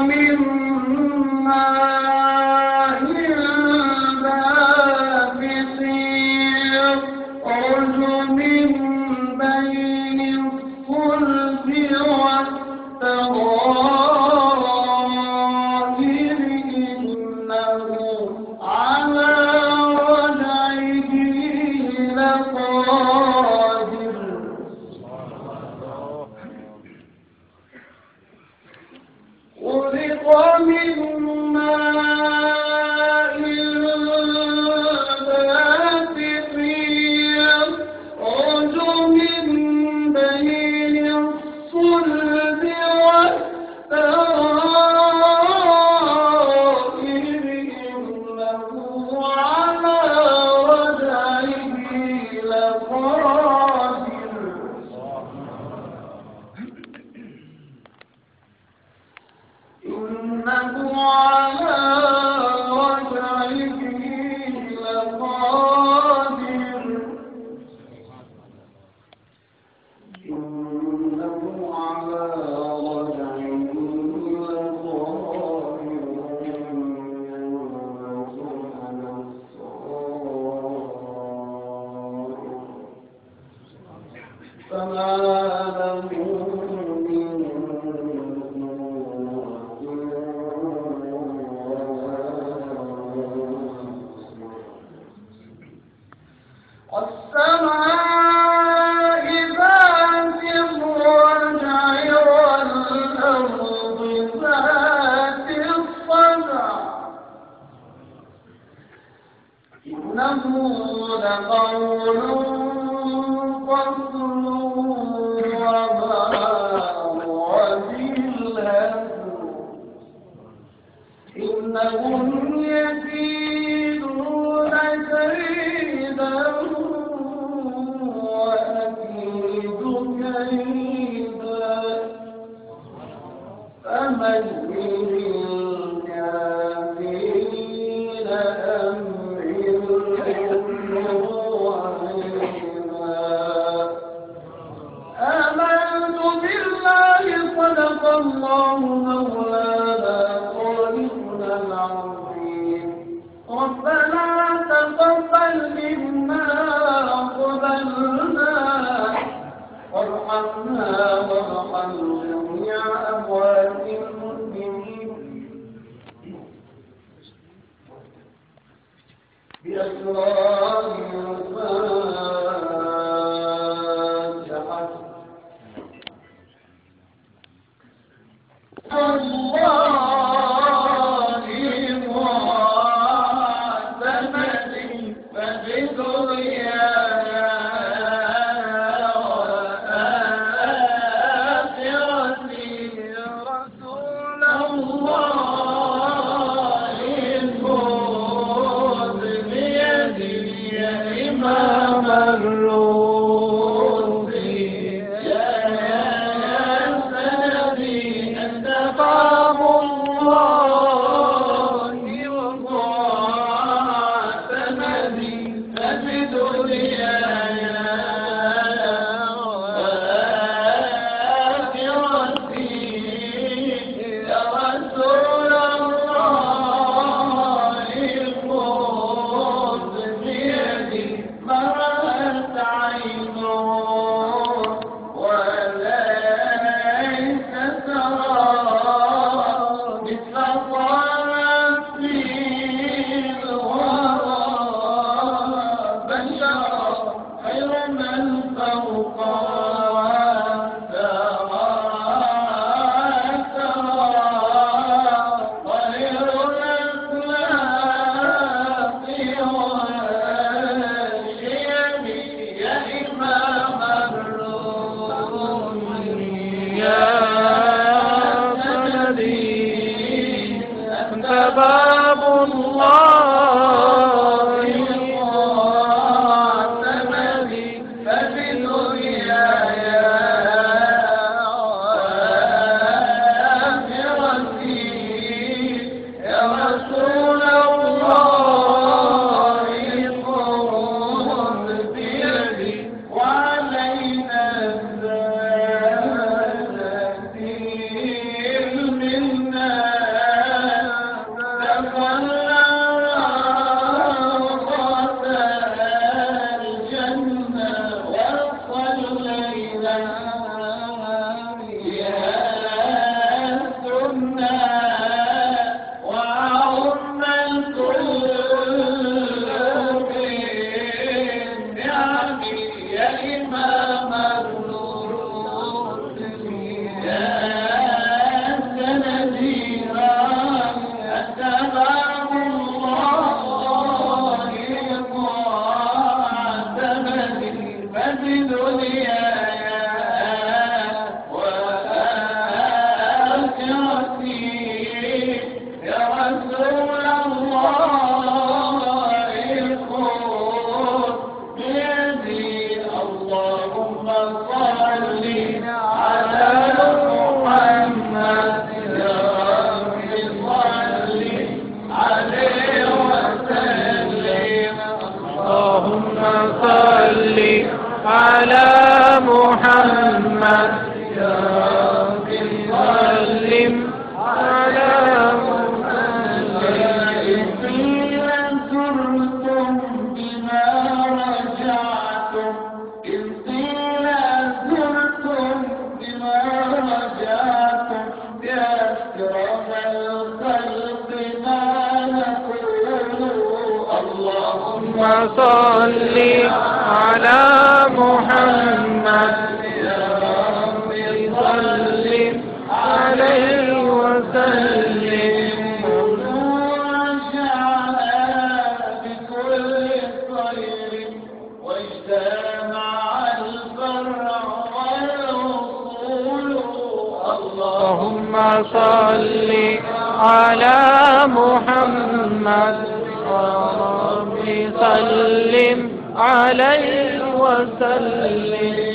من ماء دافق يخرج من بين الصلب والترائب إنه على رجعه لقادر خلق من ماء دافق يخرج من بين الصلب والترائب إنه على رجعه لقادر إنه على رجعه لقادر إنه على رجعه لقادر فما له والسماء ذات الرجع والأرض ذات الصدع إنه لقول فصل وما هو بالهزل إنهم يكيدون كيدا وأكيد كيدا فمهل الكافرين أمهلهم رويدا آمنت بالله صدق الله مولانا خالقنا العظيم ربنا تقبل منا قبلنا وارحمنا وارحم جميع أموات المسلمين بأسرار الفاتحة باب الله الذي ففي دنياي وآخرتي يا رسول الله خذ بيدي وعلينا السير منا إمام الرسل يا نذيرا أنت باب الله معتمدي فبدنيا على محمد يا رب سلم على محمد. قيل زرتم بما رجعتم إذ قيل زرتم بما رجعتم بأكرم الخلق ما نقول اللهم صل على محمد يا رب سلم عليه وسلم. ورجعنا بكل خير واجتمع الفرع والأصول اللهم صل على محمد يا رب سلم عليه وسلم.